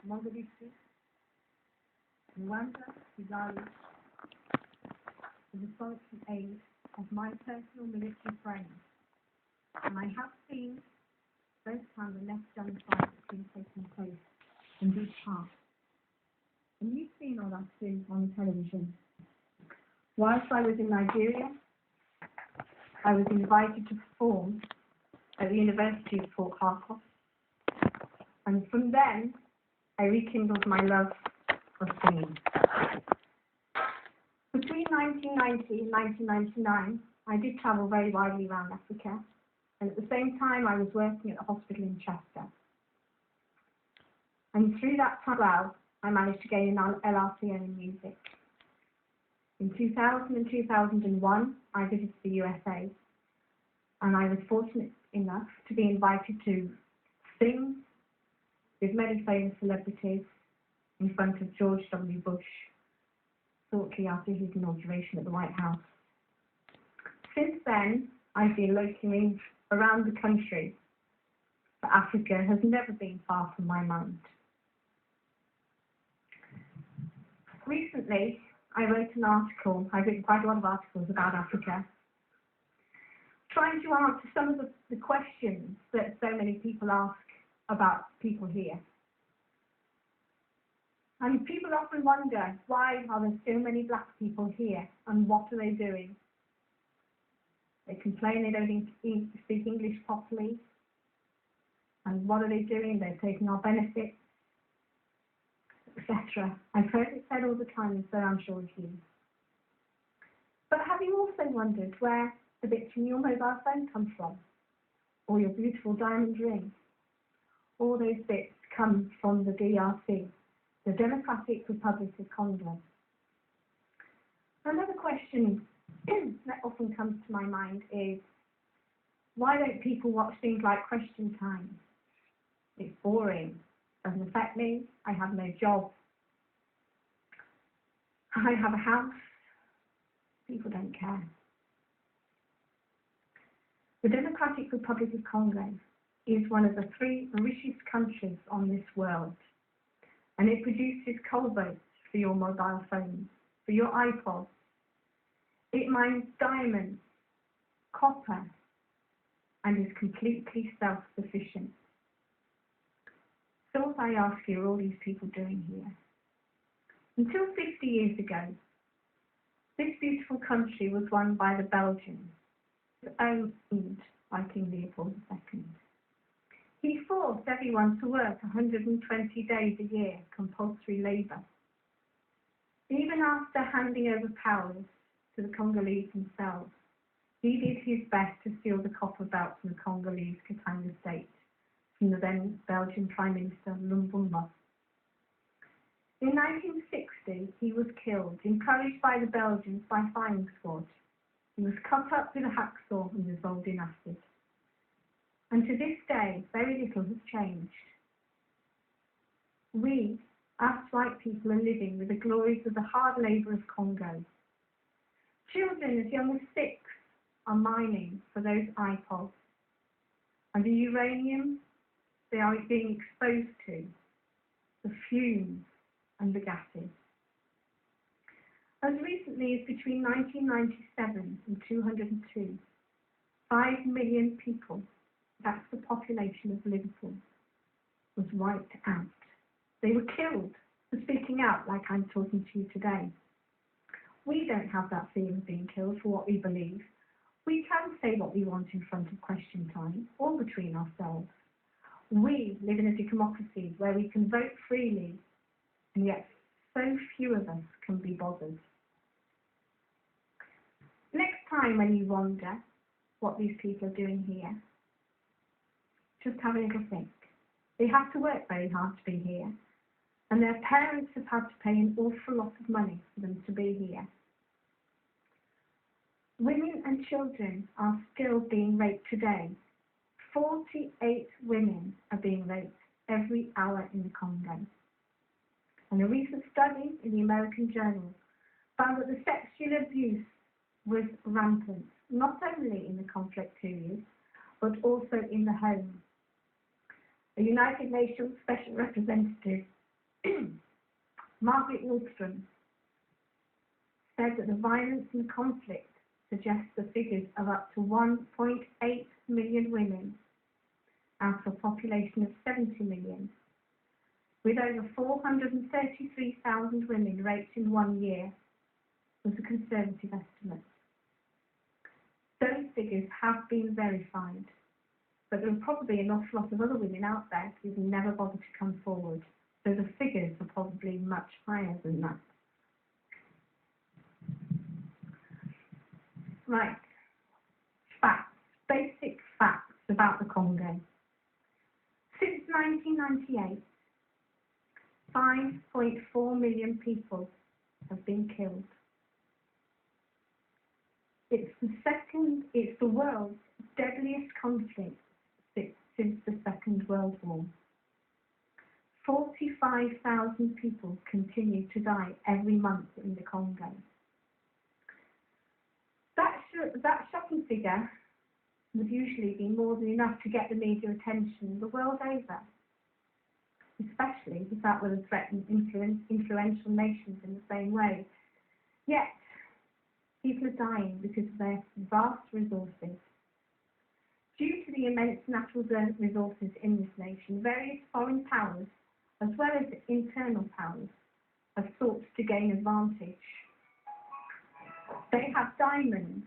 Mogadishu, Rwanda, Kigali, with the solitary aid of my personal military friends. And I have seen firsthand the next genocide that's been taking place in this part. And you've seen all that too on television. Whilst I was in Nigeria, I was invited to perform at the University of Port Harcourt. And from then, I rekindled my love of singing. Between 1990 and 1999, I did travel very widely around Africa, and at the same time I was working at the hospital in Chester. And through that time, I managed to gain an LRCN in music. In 2000 and 2001, I visited the USA, and I was fortunate enough to be invited to sing with many famous celebrities in front of George W. Bush shortly after his inauguration at the White House. Since then, I've been locating around the country, but Africa has never been far from my mind. Recently, I wrote an article, I've written quite a lot of articles about Africa, trying to answer some of the questions that so many people ask about people here. And people often wonder, why are there so many black people here, and what are they doing? They complain they don't speak English properly, and what are they doing? They're taking our benefits, etc. I've heard it said all the time, and so I'm sure of you. But have you also wondered where the bits from your mobile phone come from? Or your beautiful diamond ring? All those bits come from the DRC, the Democratic Republic of Congo. Another question that often comes to my mind is, why don't people watch things like Question Time? It's boring. Doesn't affect me. I have no job. I have a house. People don't care. The Democratic Republic of Congo is one of the 3 richest countries on this world, and it produces cobalts for your mobile phones, for your iPods. It mines diamonds, copper, and is completely self-sufficient. So what I ask you, are all these people doing here? Until 50 years ago, this beautiful country was won by the Belgians, owned by King Leopold II. He forced everyone to work 120 days a year, compulsory labour. Even after handing over powers to the Congolese themselves, he did his best to steal the copper belt from the Congolese Katanga state, from the then Belgian Prime Minister Lumumba. In 1960, he was killed, encouraged by the Belgians by firing squad. He was cut up with a hacksaw and dissolved in acid. And to this day, very little has changed. We, as white people, are living with the glories of the hard labour of Congo. Children as young as 6 are mining for those iPods. And the uranium they are being exposed to, the fumes and the gases. As recently as between 1997 and 202, 5 million people, that's the population of Liverpool, was wiped out. They were killed for speaking out like I'm talking to you today. We don't have that fear of being killed for what we believe. We can say what we want in front of Question Time or between ourselves. We live in a democracy where we can vote freely, and yet so few of us can be bothered. Next time when you wonder what these people are doing here, just have a little think. They have to work very hard to be here, and their parents have had to pay an awful lot of money for them to be here. Women and children are still being raped today. 48 women are being raped every hour in the Congo. And a recent study in the American Journal found that the sexual abuse was rampant, not only in the conflict areas, but also in the home. The United Nations Special Representative Margaret Wallstrom said that the violence and conflict suggests the figures of up to 1.8 million women out of a population of 70 million, with over 433,000 women raped in 1 year, was a conservative estimate. Those figures have been verified, but there are probably an awful lot of other women out there who've never bothered to come forward, so the figures are probably much higher than that. Right, facts, basic facts about the Congo. Since 1998, 5.4 million people have been killed. It's the world's deadliest conflict since the Second World War. 45,000 people continue to die every month in the Congo. That shocking figure would usually be more than enough to get the media attention the world over, especially if that were to threaten influential nations in the same way. Yet, people are dying because of their vast resources. Due to the immense natural resources in this nation, various foreign powers, as well as internal powers, have sought to gain advantage. They have diamonds,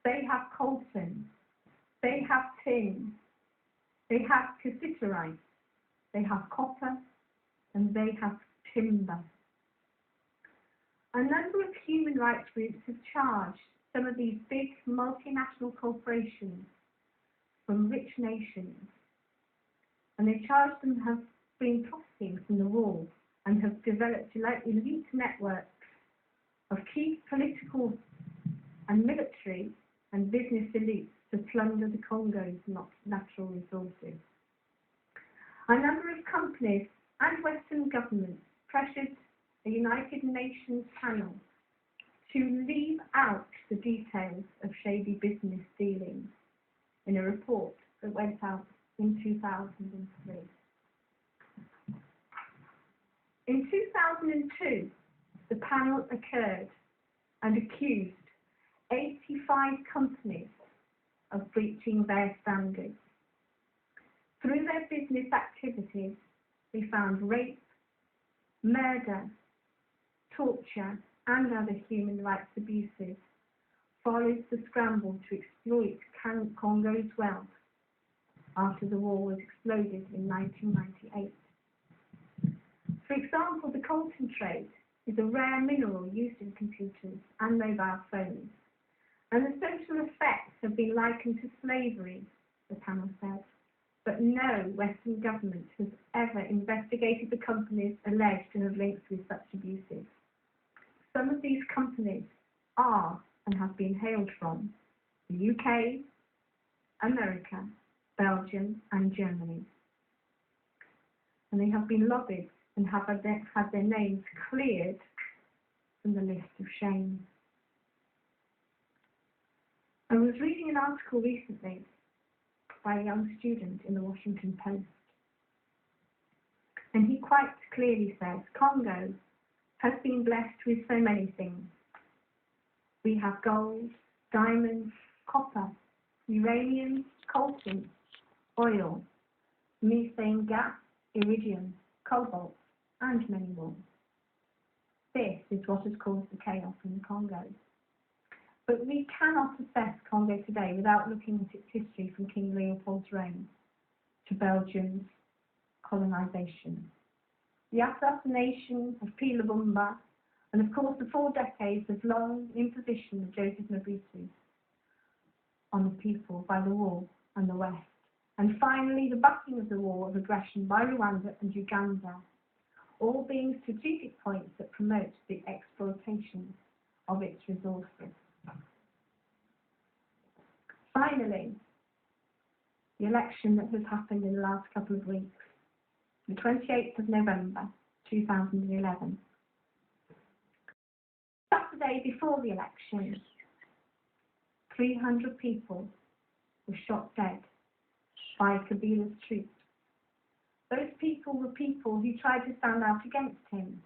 they have coltan, they have tin, they have cassiterite, they have copper, and they have timber. A number of human rights groups have charged some of these big multinational corporations from rich nations, and they charge them to have been profiting from the war and have developed elite networks of key political and military and business elites to plunder the Congo's natural resources. A number of companies and Western governments pressured the United Nations panel to leave out the details of shady business dealings in a report that went out in 2003. In 2002, the panel occurred and accused 85 companies of breaching their standards. Through their business activities, they found rape, murder, torture, and other human rights abuses followed the scramble to exploit Congo's wealth after the war was exploded in 1998. For example, the coltan trade is a rare mineral used in computers and mobile phones, and the social effects have been likened to slavery, the panel said, but no Western government has ever investigated the companies alleged to have links with such abuses. Some of these companies are and have been hailed from the UK, America, Belgium, and Germany, and they have been lobbied and have had their names cleared from the list of shame. I was reading an article recently by a young student in the Washington Post, and he quite clearly says, Congo has been blessed with so many things. We have gold, diamonds, copper, uranium, coltan, oil, methane gas, iridium, cobalt, and many more. This is what has caused the chaos in the Congo. But we cannot assess Congo today without looking at its history from King Leopold's reign to Belgium's colonisation, the assassination of P. Lumumba, and of course the 4 decades of long imposition of Joseph Mobutu on the people by the war and the West, and finally the backing of the war of aggression by Rwanda and Uganda, all being strategic points that promote the exploitation of its resources. Finally, the election that has happened in the last couple of weeks, the 28th of November 2011. Saturday before the election, 300 people were shot dead by Kabila's troops Those people were people who tried to stand out against him.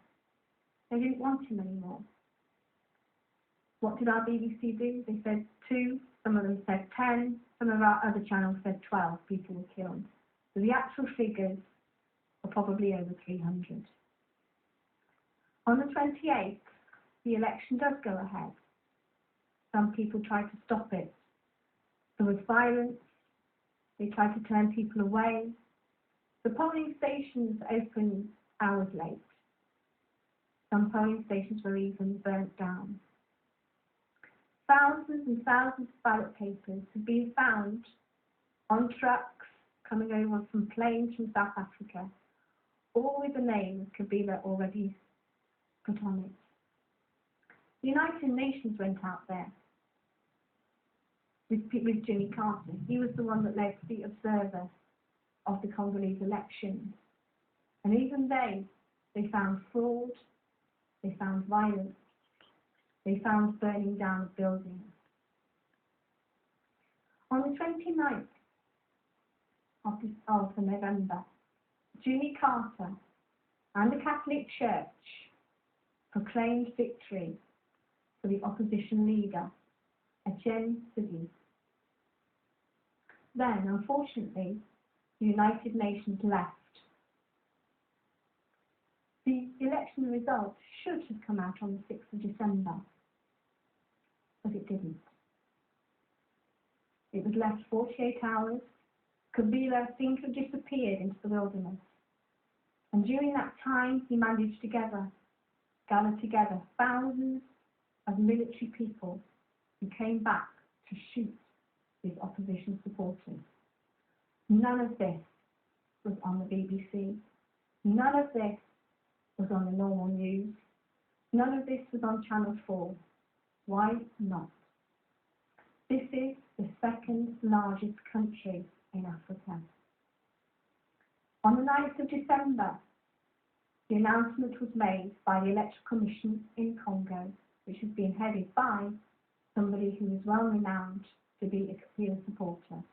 They didn't want him anymore. What did our BBC do? They said 2, some of them said 10, some of our other channels said 12 people were killed. So the actual figures are probably over 300. On the 28th, the election does go ahead. Some people tried to stop it. There was violence. They tried to turn people away. The polling stations opened hours late. Some polling stations were even burnt down. Thousands and thousands of ballot papers have been found on trucks coming over from planes from South Africa, all with the name of Kabila already put on it. The United Nations went out there with Jimmy Carter. He was the one that led the observer of the Congolese elections. And even they found fraud, they found violence, they found burning down of buildings. On the 29th of November, Jimmy Carter and the Catholic Church proclaimed victory for the opposition leader, Etienne Tshisekedi. Then, unfortunately, the United Nations left. The election results should have come out on the 6th of December, but it didn't. It was left 48 hours. Kabila seemed to have disappeared into the wilderness. And during that time, he managed to gather together thousands of military people who came back to shoot his opposition supporters. None of this was on the BBC. None of this was on the normal news. None of this was on Channel 4. Why not? This is the second largest country in Africa. On the 9th of December, the announcement was made by the Electoral Commission in Congo, which has been headed by somebody who is well renowned to be a Kabila supporter,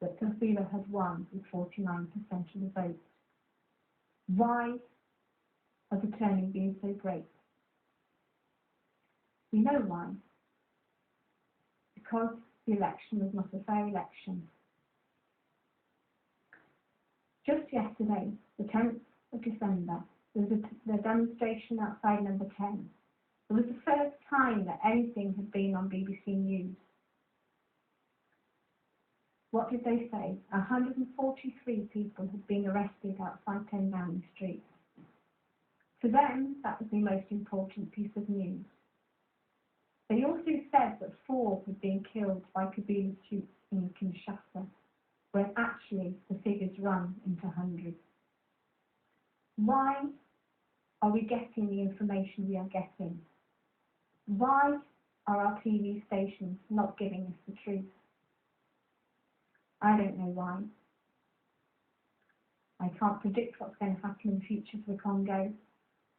that Kabila had won with 49% of the vote. Why has the turning been so great? We know why. Because the election was not a fair election. Just yesterday, the 10th of December, there was a demonstration outside number 10. It was the first time that anything had been on BBC News. What did they say? 143 people had been arrested outside 10 Downing Street. To them, that was the most important piece of news. They also said that 4 had been killed by Kabila's troops in Kinshasa, when actually the figures run into hundreds. Why are we getting the information we are getting? Why are our TV stations not giving us the truth? I don't know why. I can't predict what's going to happen in the future for the Congo.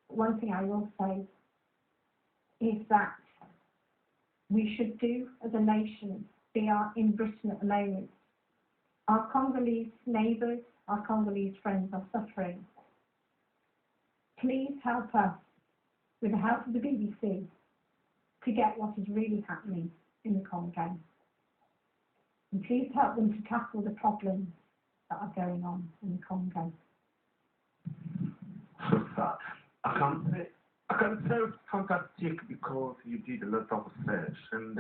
But one thing I will say is that we should do as a nation, in Britain at the moment. Our Congolese neighbours, our Congolese friends are suffering. Please help us, with the help of the BBC, to get what is really happening in the Congo. And please help them to tackle the problems that are going on in the Congo. So sad. I can tell it's fantastic because you did a lot of research and